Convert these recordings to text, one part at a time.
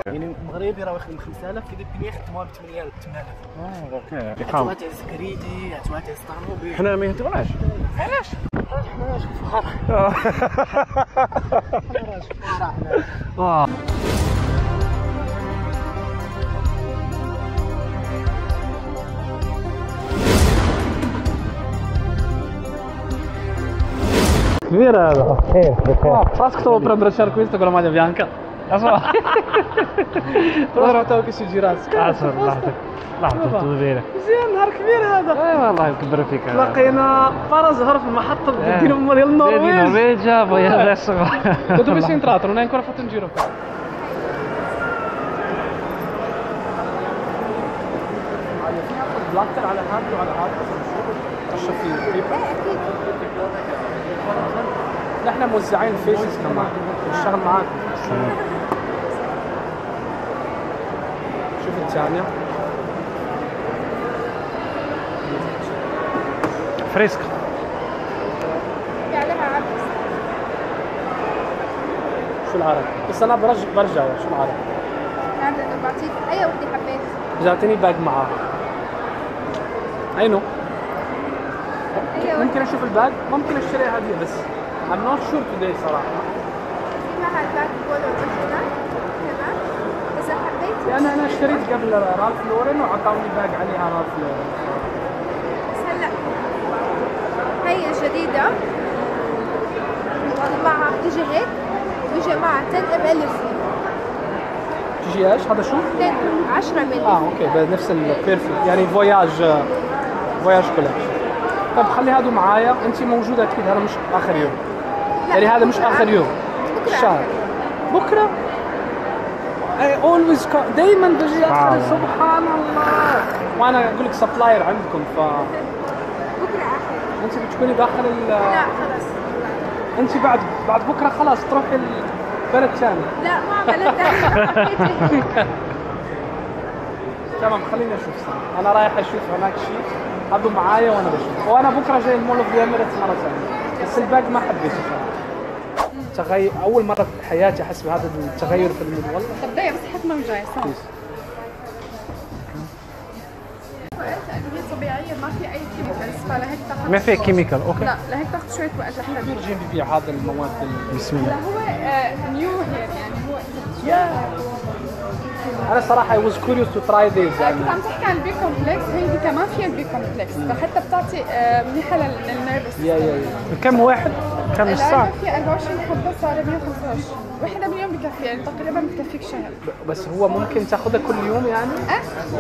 يعني مغربي راه واخد 5000 كذا الدنيا ياخد 8000. اوكي إقامة كريدي عتوات طنوبي. حنا ما يهدوناش. علاش؟ حنا راجل فخار. حنا راجل فخار. كبير هذا. خير بخير. Pasco per abbracciare questo con la maglia bianca. روح توك شي جيرانك. لحظة tutto bene. زين نهار كبير هذا. اي والله يكبر فيك. لقينا فرز هرب في المحطة بدينا ديال النرويج. poi adesso. Da dove sei entrato? Non hai ancora fatto un giro qua? بلاكر على هاد وعلى هاد تشرب فيه. نحن موزعين فيسز كمان نشتغل معاكم. شوف الثانية فريسك. عليها عبس. شو العرب؟ بس أنا برجع شو العرب؟ هذا أنا بعطيك أي وحدة حبيت. جاتني باج معاها. عينه. ممكن أشوف الباج؟ ممكن أشتري هدية بس I'm not sure today صراحة. في معها الباج بولو هنا كمان إذا حبيت. أنا اشتريت قبل رالف لورين وعطاوني باج عليها رالف لورين. بس هلا هي الجديدة معها بتجي هيك بيجي معها 10 ml free. تجي ايش؟ هذا شو؟ 10 مللي. اوكي بنفس البيرفكت يعني فواياج كولكشن. طيب خلي هادو معايا، انت موجودة اكيد هذا مش اخر يوم. يعني هذا مش اخر يوم. الشهر. بكرة؟ I always دايما بجي اخر. سبحان الله. وانا اقول لك سبلاير عندكم ف بكرة آخر. انت بتكوني داخل لا خلص. انت بعد بكرة خلاص تروحي البلد ثاني. لا ما بلد ثاني. تمام خليني اشوف سنة. انا رايح اشوف هناك شيء هذو معايا وانا بشوف. وانا بكره جاي المول اوف ذا اميريتس مره ثانيه بس الباقي ما حبيته صراحه. تغير اول مره في حياتي احس بهذا التغير في المود والله. طب دقيقة بس حتى ما جاي صح. وقت أدوية طبيعية ما في أي كيميكالز فلهيك تاخذ. ما في كيميكال اوكي. لا لهيك تاخذ شوية وقت لحتى. فيرجين بيبيع هذا المواد بسم لا الله. هو نيو هير يعني هو انا صراحه I was curious to try this يعني. كنت عم تحكي عن البي كومبلكس. هي كمان فيها البي كومبلكس فحتى بتعطي منيحة للنيرفس. يا كم واحد؟ كم الساعة؟ العلبة فيها 24 حبة صار 125 وحدة باليوم بكفي يعني تقريبا بتكفيك شهر. بس هو ممكن تاخذها كل يوم يعني؟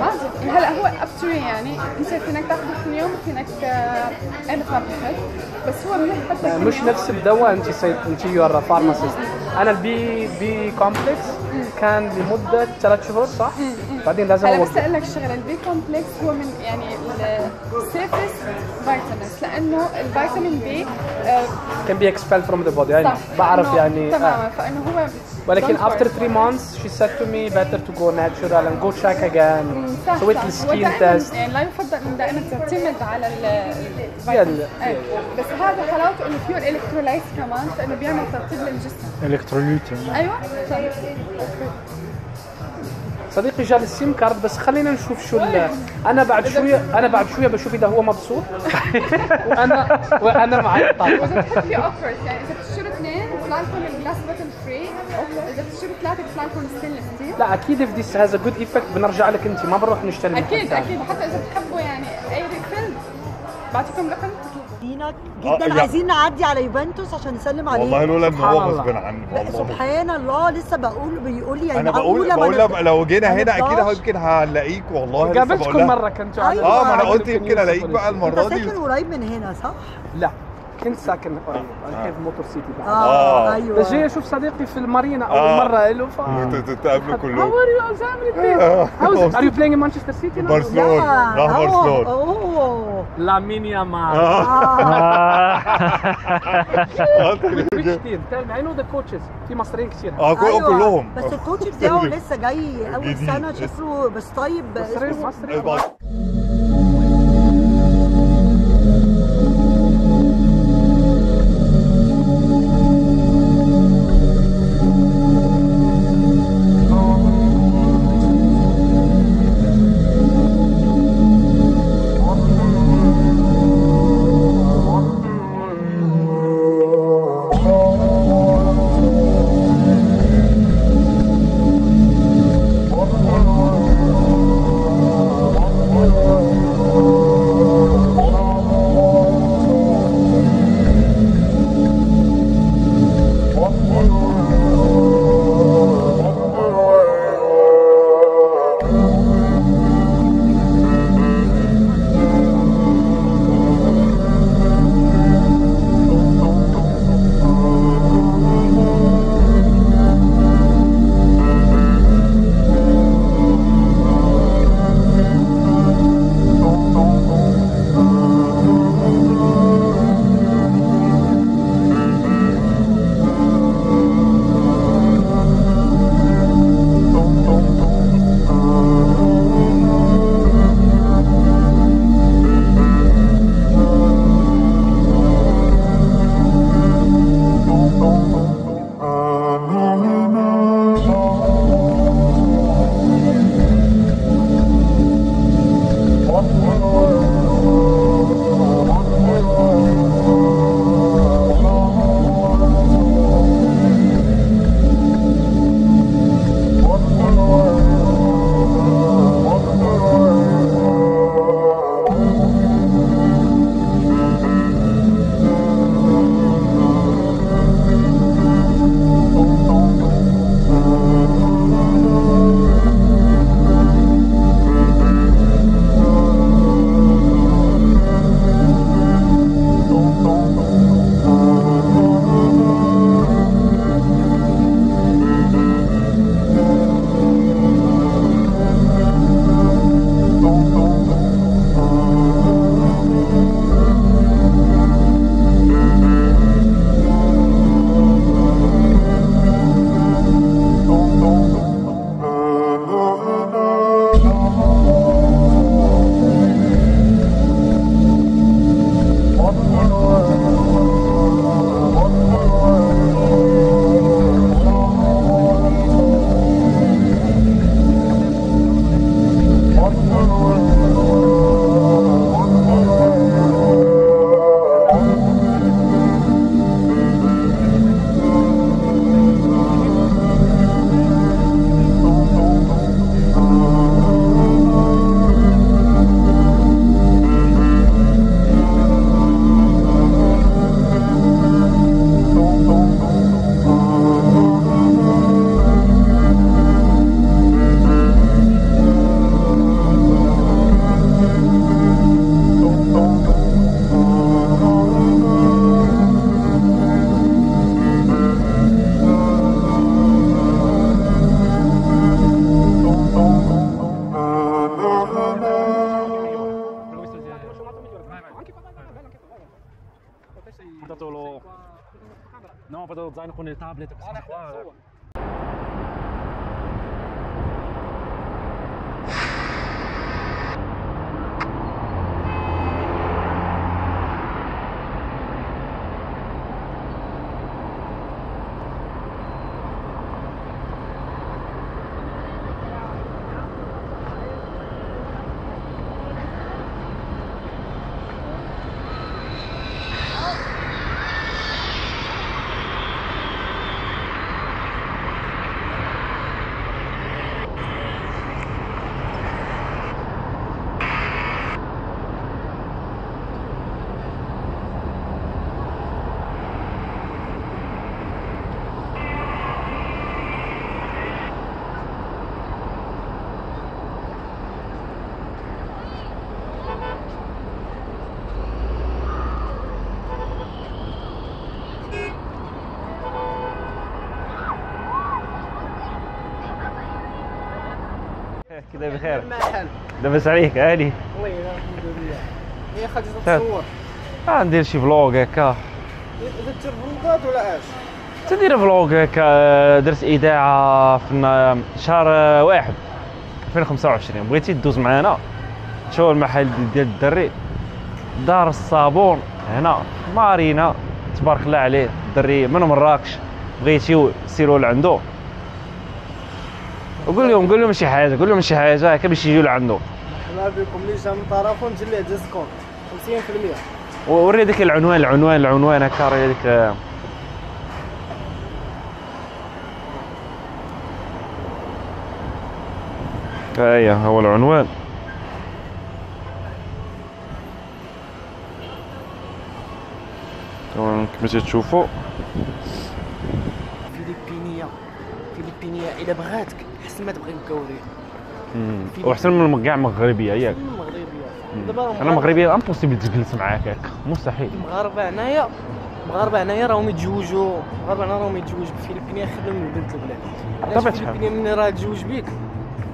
عادي. هلا هو اب تو يعني انت فينك تاخذه كل يوم وفينك امتى ما بتحب بس هو منيح حتى مش نفس الدواء. انت يور فارماسيست. انا البي كومبلكس كان لمده 3 شهور صح؟ بعدين لازم هلا بس اقول لك شغله البي كومبلكس هو من يعني السيفست فيتامينز لانه الفيتامين بي can be expelled from the body. يعني بعرف يعني تماما فانه هو ولكن after 3 months she said to me better to go natural and go check again. سويت السكين تيست. يعني لا يفضل انه دائما تعتمد على الفيتامين. بس هذا حلاوته انه فيه الالكترولايت كمان فانه بيعمل ترطيب للجسم. الكتروليت. ايوه صديقي جاب السيم كارد بس خلينا نشوف شو انا بعد شويه بشوف اذا هو مبسوط. وانا معي طاقه. واذا بتحب في اوفرز يعني اذا بتشتروا 2 بيطلع لكم الجلاس بوتل فري. اذا بتشتروا 3 بيطلع لكم ستينلس ستيل. لا اكيد if this has a good effect بنرجع لك انت ما بنروح نشتري. اكيد حتى اذا بتحبوا يعني اي ريفيل بعطيكم رقم جدا عايزين نعدي على يوفنتوس عشان نسلم عليه. والله لولا ان هو غصب عني والله. سبحان الله لسه بيقول لي يعني انا بقول لو جينا هنا اكيد يمكن هنلاقيك والله. قابلتكم مره كنتوا ما انا قلت يمكن الاقيك بقى المره دي. انت ساكن قريب من هنا صح؟ لا كنت ساكن قريب. انا كنت في موتور سيتي بعد. ايوه بس جاي اشوف صديقي في المارينا اول مره له تتقابلوا كلهم. How are you? Are you playing in Manchester City now? برشلونة. راح برشلونة. اوه لامين يامال. Which team? Tell me. I know the coaches. في مصريين كثير. كلهم. بس الكوتش بتاعه لسه جاي اول سنه شكله بس طيب. مصري. design gewoon een tablet. كده بخير لاباس عليك هاني الله الحمد لله. يا خالتي تتصور ندير شي فلوغ هكا. درتي فلوغات ولا اش؟ تندير فلوغ هكا. درت اذاعه في شهر 1 2025. بغيتي دوز معانا تشوف المحل ديال الدري دار الصابون هنا مارينا تبارك الله عليه. الدري من مراكش بغيتيو سيروا لعندو وقول لهم شي حاجه. قول لهم شي حاجه هكا باش يجيو لعندو. مرحبا بكم اللي جا من طرفو ندير ليه ديسكونت 50%. وري ديك العنوان هكا. راه ديك هيا هو العنوان. كما تشوفوا فيليبينيه الا بغاتك احسن ما تبغي مكوريه. واحسن من كاع مغربيه ياك. دابا انا مغربيه امبوسيبل تجلس معاك هكا مستحيل. المغاربه هنايا راهم يتزوجوا. راهم يتزوجوا بالفلبينيه خير من بنت البلاد. طبيعة الفلبينيه ملي راه تزوج بيك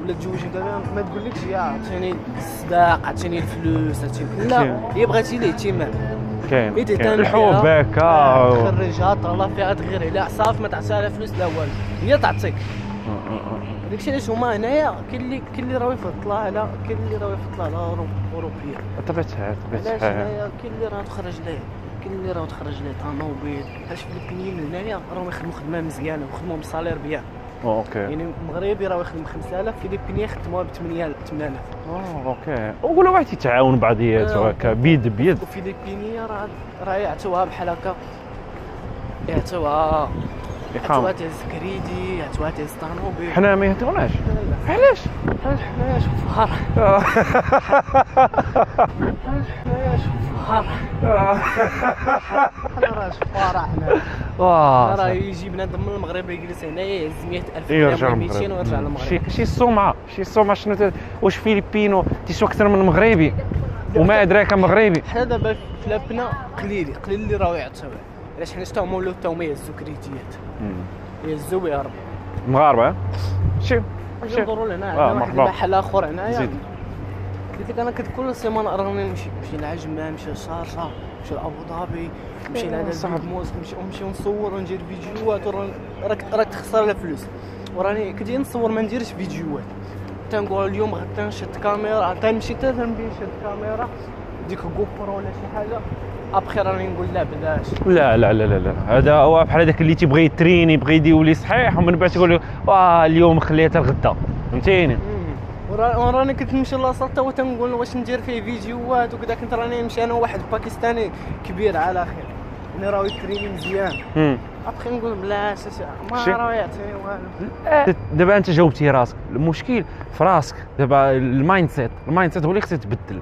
ولا تزوج دابا ما تقولكش يا عطيني الصداق عطيني الفلوس عطيني. لا هي بغاتي الاهتمام. كاين الحب هكا خرجها طلع فيها تغير عليها صافي ما تعطيها لا فلوس لا والو هي تعطيك. داكشي علاش هما هنايا كاين اللي راه يفضلها على كاين اللي راه يفضلها على اوروبيه. طبيعة علاش هنايا كاين اللي راه تخرج ليه كاين اللي راه تخرج ليه طوموبيل. علاش الفلبينيين هنايا راهم يخدموا خدمه مزيانه ويخدموا بصالير بيان. اوكي يعني مغربي راه يخدم 5000 فلبيني يخدموها ب 8000. اوكي وقولوا واحد يتعاون بعضياتو هكا بيد بيد. وفلبينيه راه يعطيوها بحال هكا يعطيوها تهز كريدي يعطيوها تهز طوموبيل. حنا ما يعطيوناش. علاش؟ حنايا شوف فخر. حنايا شوف فخر. حنا راه شفاره حنا. راه يجي بنادم من المغرب يجلس هنا يهز 100000 ولا 200 ويرجع للمغرب. شي السمعه شنو واش فيليبينو تيسوى اكثر من مغربي وما ادراك مغربي. حنا دابا في لبنان قليل اللي راهو يعطيوه. علاش حنا شتا هما ولاو حتى هما يهزوا كريتيات يهزوا ويهربوا. مغاربه شي ينظروا لهنا عندنا واحد المحل اخر هنايا. قلت لك انا كنت كل سيمانه راني نمشي لعجمان نمشي لشارجه نمشي لابو ظبي نمشي لهذا البيدموس نمشي نصور وندير فيديوهات. راك تخسر لا فلوس. وراني كنت نصور ما نديرش فيديوهات. تنقول اليوم غدا نشد كاميرا تنمشي حتى نمشي نشد كاميرا ديك غوبرو ولا شي حاجه ابخي راني نقول لا بلاش. لا هذا هو بحال هذاك اللي تيبغي يتريني يبغي يولي صحيح ومن بعد تقول له اليوم خليتها الغدا فهمتيني. وراني كنت نمشي لاصال تا تنقول واش ندير فيه فيديوهات وكذا. كنت راني نمشي انا واحد باكستاني كبير على خير اللي راه يتريني مزيان. ابخي نقول بلاش ما راه يعطيني والو. دابا انت جاوبتي راسك. المشكل في راسك دابا المايند سيت هو اللي خصك تبدل.